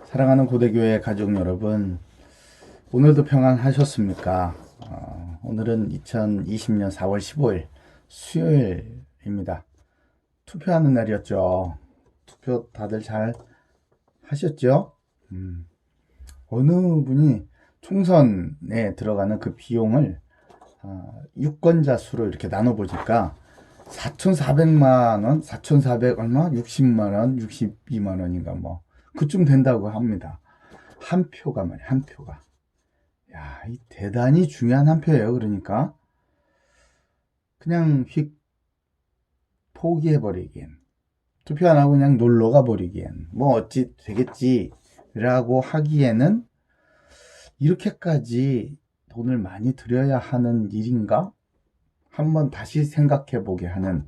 사랑하는 고대교회 가족 여러분, 오늘도 평안하셨습니까? 오늘은 2020년 4월 15일 수요일입니다. 투표하는 날이었죠. 투표 다들 잘 하셨죠? 어느 분이 총선에 들어가는 그 비용을 유권자 수로 이렇게 나눠보니까 4,400만 원, 4,400 얼마? 60만 원, 62만 원인가 뭐 그쯤 된다고 합니다. 한 표가 말이야, 한 표가. 야, 이 대단히 중요한 한 표예요. 그러니까 그냥 휙 포기해버리기엔, 투표 안 하고 그냥 놀러 가버리기엔 뭐 어찌 되겠지라고 하기에는 이렇게까지 돈을 많이 들여야 하는 일인가? 한번 다시 생각해 보게 하는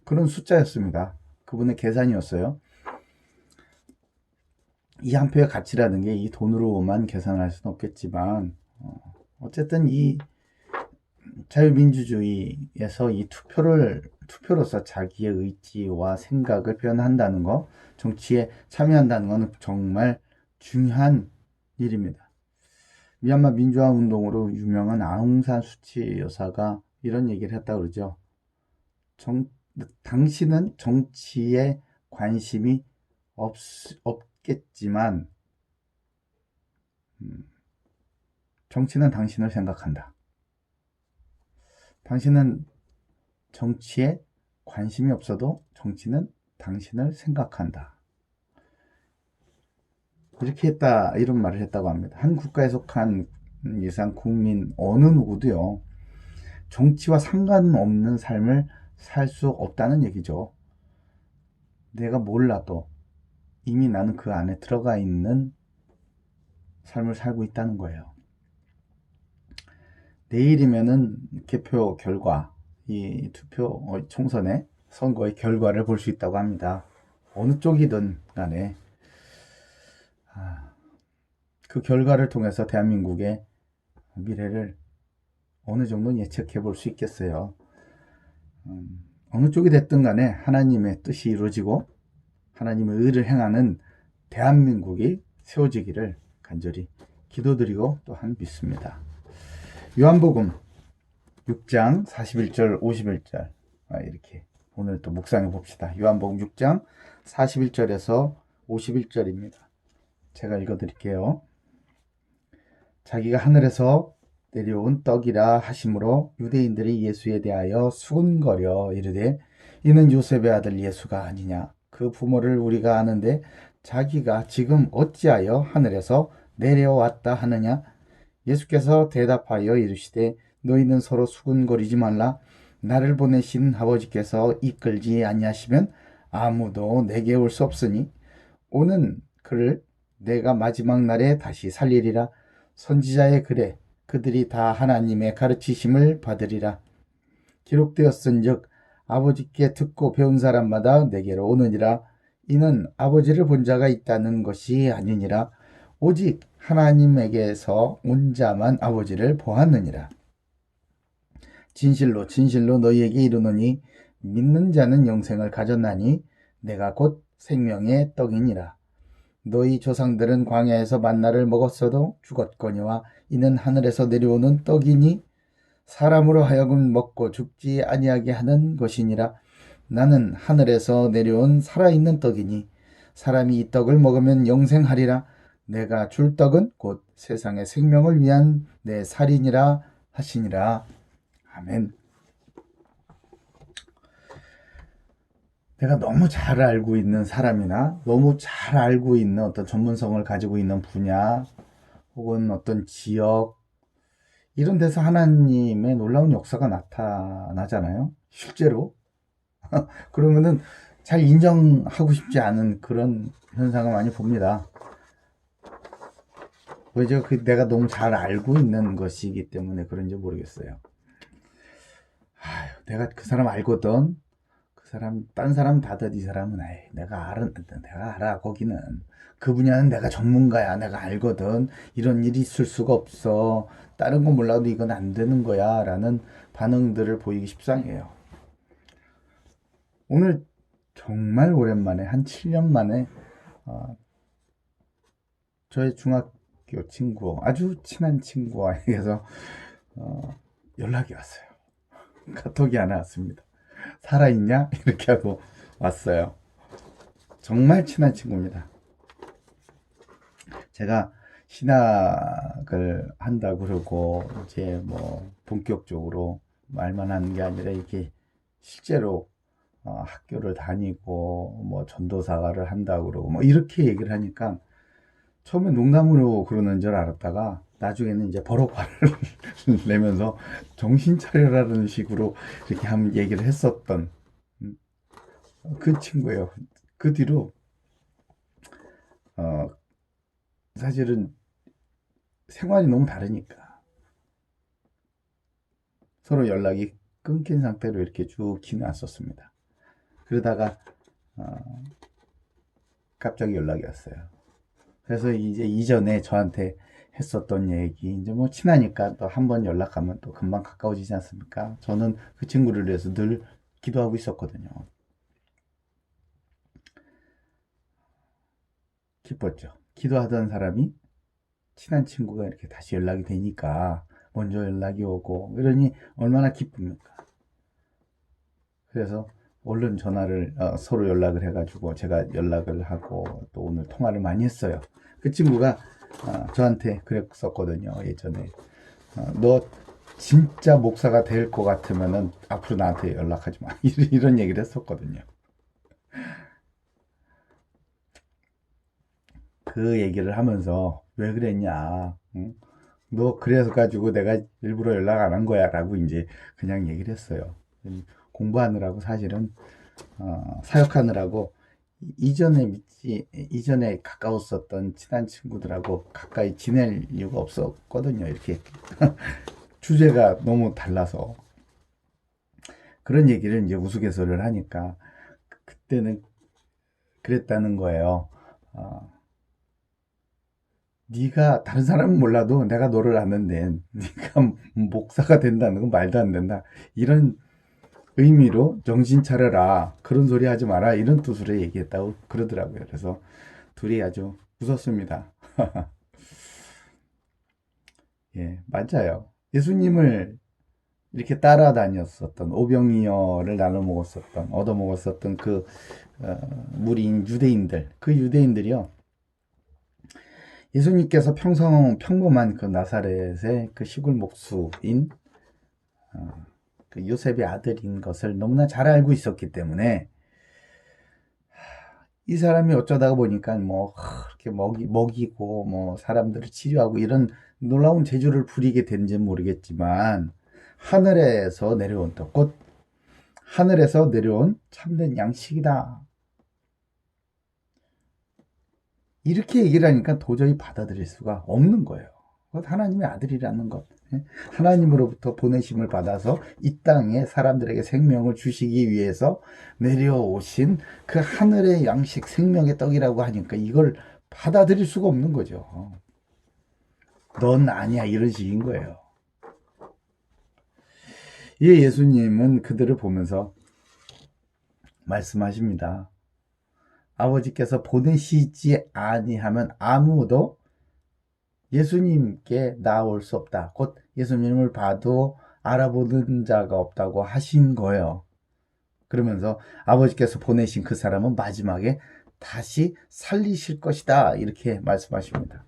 그런 숫자였습니다. 그분의 계산이었어요. 이 한 표의 가치라는 게 이 돈으로만 계산할 수는 없겠지만 어쨌든 이 자유민주주의에서 이 투표로서 자기의 의지와 생각을 표현한다는 거, 정치에 참여한다는 것은 정말 중요한 일입니다. 미얀마 민주화 운동으로 유명한 아웅산 수치 여사가 이런 얘기를 했다 그러죠. 당신은 정치에 관심이 없겠지만 정치는 당신을 생각한다. 당신은 정치에 관심이 없어도 정치는 당신을 생각한다. 이렇게 했다, 이런 말을 했다고 합니다. 한 국가에 속한 이상 국민 어느 누구도요, 정치와 상관없는 삶을 살 수 없다는 얘기죠. 내가 몰라도 이미 나는 그 안에 들어가 있는 삶을 살고 있다는 거예요. 내일이면은 개표 결과, 이 투표 총선의 선거의 결과를 볼 수 있다고 합니다. 어느 쪽이든 간에 그 결과를 통해서 대한민국의 미래를 어느 정도 예측해 볼 수 있겠어요. 어느 쪽이 됐든 간에 하나님의 뜻이 이루어지고 하나님의 의를 행하는 대한민국이 세워지기를 간절히 기도드리고 또한 믿습니다. 요한복음 6장 41절 51절 이렇게 오늘 또 묵상해 봅시다. 요한복음 6장 41절에서 51절입니다. 제가 읽어드릴게요. 자기가 하늘에서 내려온 떡이라 하심으로 유대인들이 예수에 대하여 수군거려 이르되 이는 요셉의 아들 예수가 아니냐. 그 부모를 우리가 아는데 자기가 지금 어찌하여 하늘에서 내려왔다 하느냐. 예수께서 대답하여 이르시되 너희는 서로 수군거리지 말라. 나를 보내신 아버지께서 이끌지 아니하시면 아무도 내게 올 수 없으니 오는 그를 내가 마지막 날에 다시 살리리라. 선지자의 글에 그들이 다 하나님의 가르치심을 받으리라. 기록되었은즉 아버지께 듣고 배운 사람마다 내게로 오느니라. 이는 아버지를 본 자가 있다는 것이 아니니라. 오직 하나님에게서 온 자만 아버지를 보았느니라. 진실로 진실로 너희에게 이르노니 믿는 자는 영생을 가졌나니 내가 곧 생명의 떡이니라. 너희 조상들은 광야에서 만나를 먹었어도 죽었거니와 이는 하늘에서 내려오는 떡이니 사람으로 하여금 먹고 죽지 아니하게 하는 것이니라. 나는 하늘에서 내려온 살아있는 떡이니 사람이 이 떡을 먹으면 영생하리라. 내가 줄 떡은 곧 세상의 생명을 위한 내 살이니라 하시니라. 아멘. 내가 너무 잘 알고 있는 사람이나 너무 잘 알고 있는 어떤 전문성을 가지고 있는 분야 혹은 어떤 지역, 이런 데서 하나님의 놀라운 역사가 나타나잖아요. 실제로. 그러면은 잘 인정하고 싶지 않은 그런 현상을 많이 봅니다. 왜죠? 내가 너무 잘 알고 있는 것이기 때문에 그런지 모르겠어요. 내가 그 사람 알거든. 그 사람, 딴 사람 다들 이 사람은, 내가 알아, 거기는. 그 분야는 내가 전문가야. 내가 알거든. 이런 일이 있을 수가 없어. 다른 건 몰라도 이건 안 되는 거야. 라는 반응들을 보이기 십상이에요. 오늘 정말 오랜만에, 한 7년 만에, 저의 중학교 친구, 아주 친한 친구에게서 연락이 왔어요. 카톡이 하나 왔습니다. 살아있냐? 이렇게 하고 왔어요. 정말 친한 친구입니다. 제가 신학을 한다고 그러고, 이제 뭐, 본격적으로 말만 하는 게 아니라, 이렇게 실제로 학교를 다니고, 뭐, 전도사가를 한다고 그러고, 뭐, 이렇게 얘기를 하니까, 처음에 농담으로 그러는 줄 알았다가, 나중에는 이제 버럭 화를 내면서, 정신 차려라는 식으로 이렇게 한번 얘기를 했었던, 음, 그 친구예요. 그 뒤로, 어, 사실은 생활이 너무 다르니까 서로 연락이 끊긴 상태로 이렇게 쭉 지나왔었습니다. 그러다가 어, 갑자기 연락이 왔어요. 그래서 이제 이전에 저한테 했었던 얘기, 이제 뭐 친하니까 또 한 번 연락하면 또 금방 가까워지지 않습니까? 저는 그 친구를 위해서 늘 기도하고 있었거든요. 기뻤죠. 기도하던 사람이 친한 친구가 이렇게 다시 연락이 되니까 먼저 연락이 오고 이러니 얼마나 기쁩니까? 그래서 얼른 전화를 서로 연락을 해가지고 제가 연락을 하고 또 오늘 통화를 많이 했어요. 그 친구가 저한테 그랬었거든요. 예전에 너 진짜 목사가 될 것 같으면은 앞으로 나한테 연락하지 마. 이런 얘기를 했었거든요. 그 얘기를 하면서 왜 그랬냐? 응? 너 그래서 가지고 내가 일부러 연락 안 한 거야라고 이제 그냥 얘기를 했어요. 공부하느라고 사실은 사역하느라고 이전에 가까웠었던 친한 친구들하고 가까이 지낼 이유가 없었거든요. 이렇게 주제가 너무 달라서 그런 얘기를 이제 우스갯소리를 하니까 그때는 그랬다는 거예요. 어, 네가 다른 사람은 몰라도 내가 너를 아는데 네가 목사가 된다는 건 말도 안 된다. 이런 의미로 정신 차려라. 그런 소리 하지 마라. 이런 뜻으로 얘기했다고 그러더라고요. 그래서 둘이 아주 웃었습니다. 예, 맞아요. 예수님을 이렇게 따라다녔었던 오병이어를 나눠 먹었었던 얻어 먹었었던 그 무리인 유대인들 그 유대인들이요 예수님께서 평범한 그 나사렛의 그 시골 목수인 그 요셉의 아들인 것을 너무나 잘 알고 있었기 때문에 이 사람이 어쩌다가 보니까 뭐 이렇게 먹이고 뭐 사람들을 치료하고 이런 놀라운 재주를 부리게 된지 모르겠지만 하늘에서 내려온 곧 하늘에서 내려온 참된 양식이다. 이렇게 얘기를 하니까 도저히 받아들일 수가 없는 거예요. 하나님의 아들이라는 것. 하나님으로부터 보내심을 받아서 이 땅에 사람들에게 생명을 주시기 위해서 내려오신 그 하늘의 양식 생명의 떡이라고 하니까 이걸 받아들일 수가 없는 거죠. 넌 아니야 이런 식인 거예요. 이 예수님은 그들을 보면서 말씀하십니다. 아버지께서 보내시지 아니하면 아무도 예수님께 나올 수 없다. 곧 예수님을 봐도 알아보는 자가 없다고 하신 거예요. 그러면서 아버지께서 보내신 그 사람은 마지막에 다시 살리실 것이다. 이렇게 말씀하십니다.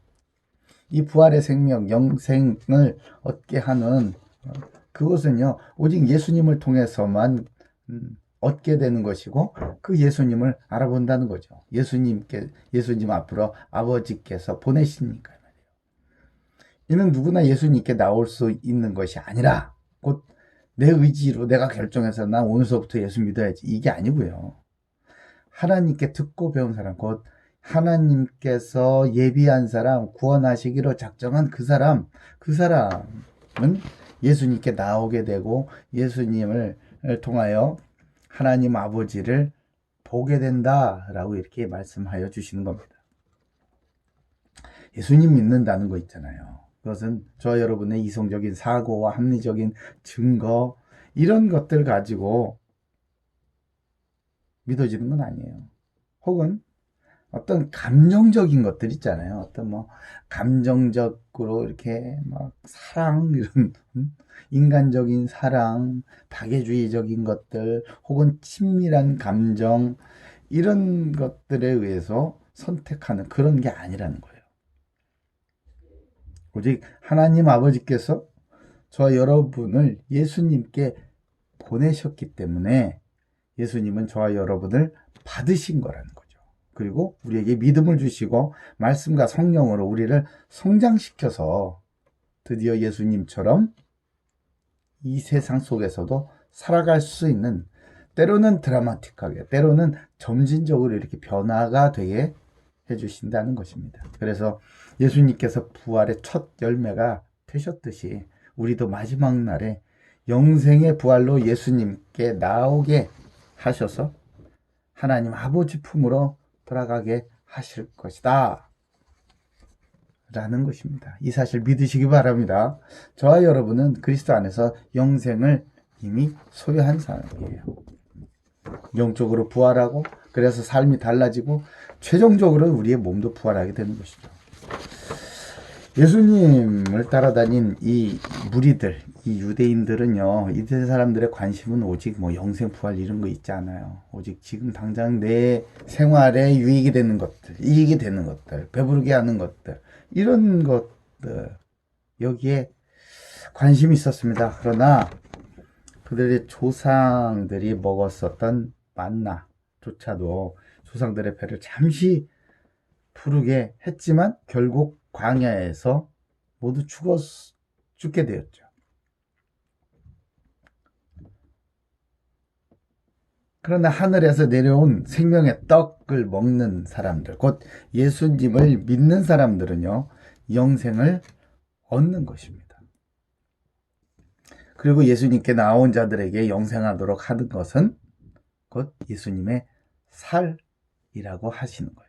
이 부활의 생명, 영생을 얻게 하는 그것은요, 오직 예수님을 통해서만 얻게 되는 것이고, 그 예수님을 알아본다는 거죠. 예수님 앞으로 아버지께서 보내시니까. 이는 누구나 예수님께 나올 수 있는 것이 아니라 곧 내 의지로 내가 결정해서 나 오늘서부터 예수 믿어야지 이게 아니고요. 하나님께 듣고 배운 사람 곧 하나님께서 예비한 사람 구원하시기로 작정한 그 사람은 예수님께 나오게 되고 예수님을 통하여 하나님 아버지를 보게 된다라고 이렇게 말씀하여 주시는 겁니다. 예수님 믿는다는 거 있잖아요. 그것은 저 여러분의 이성적인 사고와 합리적인 증거 이런 것들 가지고 믿어지는 건 아니에요. 혹은 어떤 감정적인 것들 있잖아요. 어떤 뭐 감정적으로 이렇게 막 사랑 이런 인간적인 사랑, 박애주의적인 것들 혹은 친밀한 감정 이런 것들에 의해서 선택하는 그런 게 아니라는 거예요. 오직 하나님 아버지께서 저와 여러분을 예수님께 보내셨기 때문에 예수님은 저와 여러분을 받으신 거라는 거죠. 그리고 우리에게 믿음을 주시고 말씀과 성령으로 우리를 성장시켜서 드디어 예수님처럼 이 세상 속에서도 살아갈 수 있는, 때로는 드라마틱하게, 때로는 점진적으로 이렇게 변화가 되게 해주신다는 것입니다. 그래서 예수님께서 부활의 첫 열매가 되셨듯이 우리도 마지막 날에 영생의 부활로 예수님께 나오게 하셔서 하나님 아버지 품으로 돌아가게 하실 것이다 라는 것입니다. 이 사실 믿으시기 바랍니다. 저와 여러분은 그리스도 안에서 영생을 이미 소유한 사람이에요. 영적으로 부활하고 그래서 삶이 달라지고 최종적으로 우리의 몸도 부활하게 되는 것이죠. 예수님을 따라다닌 이 무리들, 이 유대인들은요, 이들 사람들의 관심은 오직 뭐 영생 부활 이런 거 있지 않아요. 오직 지금 당장 내 생활에 유익이 되는 것들, 이익이 되는 것들, 배부르게 하는 것들, 이런 것들, 여기에 관심이 있었습니다. 그러나 그들의 조상들이 먹었었던 만나조차도 조상들의 배를 잠시 부르게 했지만 결국 광야에서 모두 죽게 되었죠. 그러나 하늘에서 내려온 생명의 떡을 먹는 사람들, 곧 예수님을 믿는 사람들은요, 영생을 얻는 것입니다. 그리고 예수님께 나온 자들에게 영생하도록 하는 것은 곧 예수님의 살이라고 하시는 거예요.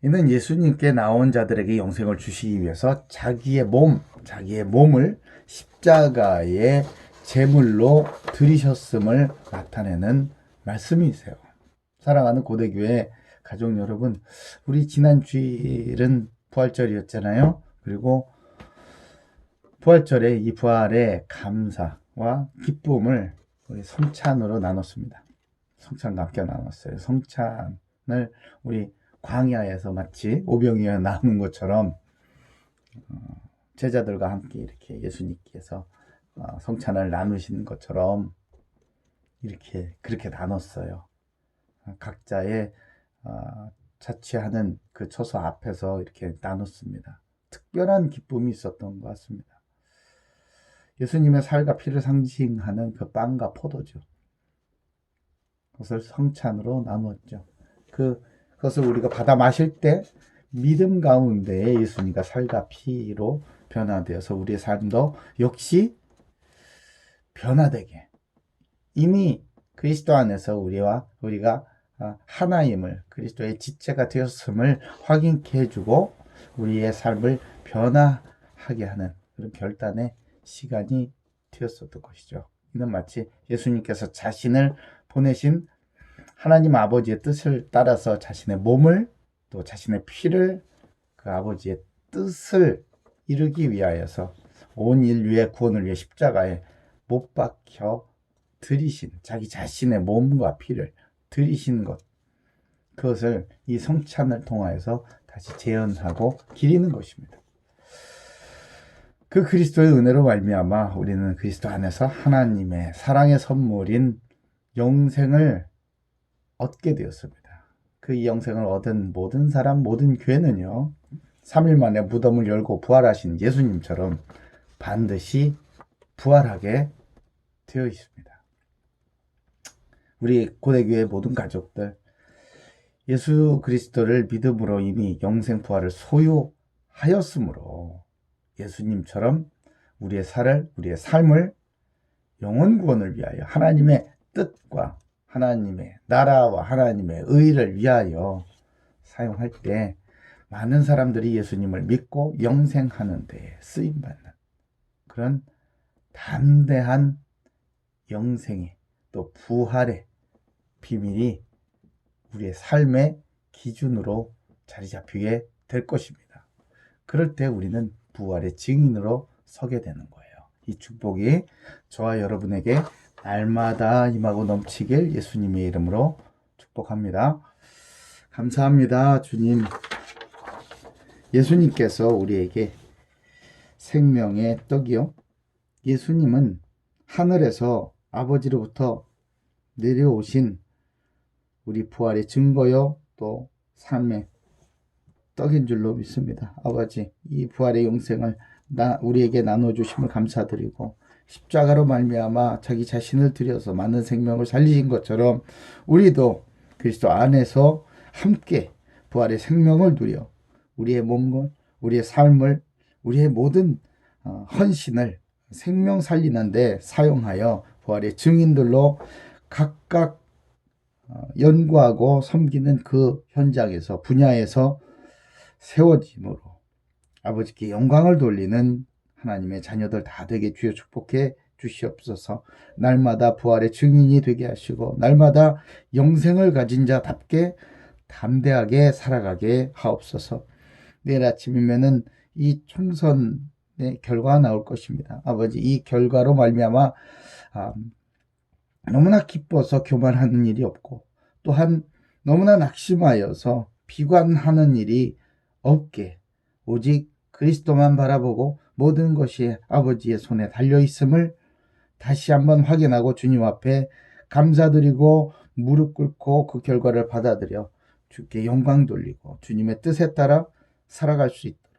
이는 예수님께 나온 자들에게 영생을 주시기 위해서 자기의 몸을 십자가의 제물로 드리셨음을 나타내는 말씀이세요. 사랑하는 고대교회 가족 여러분, 우리 지난 주일은 부활절이었잖아요. 그리고 부활절에 이 부활의 감사와 기쁨을 우리 성찬으로 나눴습니다. 성찬과 함께 나눴어요. 성찬을 우리 광야에서 마치 오병이어 나눈 것처럼 제자들과 함께 이렇게 예수님께서 성찬을 나누신 것처럼 그렇게 나눴어요. 각자의 자취하는 그 처소 앞에서 이렇게 나눴습니다. 특별한 기쁨이 있었던 것 같습니다. 예수님의 살과 피를 상징하는 그 빵과 포도주, 그것을 성찬으로 나누었죠. 그것을 우리가 받아 마실 때 믿음 가운데 예수님과 살과 피로 변화되어서 우리의 삶도 역시 변화되게, 이미 그리스도 안에서 우리가 하나임을, 그리스도의 지체가 되었음을 확인케 해주고 우리의 삶을 변화하게 하는 그런 결단의 시간이 되었었던 것이죠. 이는 마치 예수님께서 자신을 보내신 하나님 아버지의 뜻을 따라서 자신의 몸을 또 자신의 피를 그 아버지의 뜻을 이루기 위하여서 온 인류의 구원을 위해 십자가에 못 박혀 드리신, 자기 자신의 몸과 피를 드리신 것, 그것을 이 성찬을 통하여서 다시 재현하고 기리는 것입니다. 그 그리스도의 은혜로 말미암아 우리는 그리스도 안에서 하나님의 사랑의 선물인 영생을 얻게 되었습니다. 그 영생을 얻은 모든 사람, 모든 교회는요, 3일 만에 무덤을 열고 부활하신 예수님처럼 반드시 부활하게 되어 있습니다. 우리 고대교회 모든 가족들, 예수 그리스도를 믿음으로 이미 영생 부활을 소유하였으므로 예수님처럼 우리의 삶을 영혼 구원을 위하여 하나님의 뜻과 하나님의 나라와 하나님의 의를 위하여 사용할 때 많은 사람들이 예수님을 믿고 영생하는 데 쓰임받는 그런 담대한 영생의 또 부활의 비밀이 우리의 삶의 기준으로 자리 잡히게 될 것입니다. 그럴 때 우리는 부활의 증인으로 서게 되는 거예요. 이 축복이 저와 여러분에게 날마다 임하고 넘치길 예수님의 이름으로 축복합니다. 감사합니다, 주님. 예수님께서 우리에게 생명의 떡이요. 예수님은 하늘에서 아버지로부터 내려오신 우리 부활의 증거요, 또 삶의 떡인 줄로 믿습니다. 아버지, 이 부활의 영생을 우리에게 나눠주심을 감사드리고, 십자가로 말미암아 자기 자신을 들여서 많은 생명을 살리신 것처럼 우리도 그리스도 안에서 함께 부활의 생명을 누려 우리의 몸과 우리의 삶을, 우리의 모든 헌신을 생명 살리는데 사용하여 부활의 증인들로 각각 연구하고 섬기는 그 현장에서, 분야에서 세워짐으로 아버지께 영광을 돌리는 하나님의 자녀들 다 되게 주여 축복해 주시옵소서. 날마다 부활의 증인이 되게 하시고 날마다 영생을 가진 자답게 담대하게 살아가게 하옵소서. 내일 아침이면은 이 총선의 결과가 나올 것입니다. 아버지, 이 결과로 말미암아 너무나 기뻐서 교만하는 일이 없고, 또한 너무나 낙심하여서 비관하는 일이 없게 오직 그리스도만 바라보고 모든 것이 아버지의 손에 달려있음을 다시 한번 확인하고 주님 앞에 감사드리고 무릎 꿇고 그 결과를 받아들여 주께 영광 돌리고 주님의 뜻에 따라 살아갈 수 있도록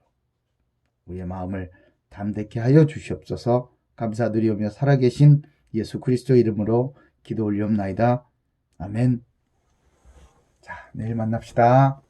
우리의 마음을 담대케 하여 주시옵소서. 감사드리오며 살아계신 예수 그리스도 이름으로 기도 올리옵나이다. 아멘. 자, 내일 만납시다.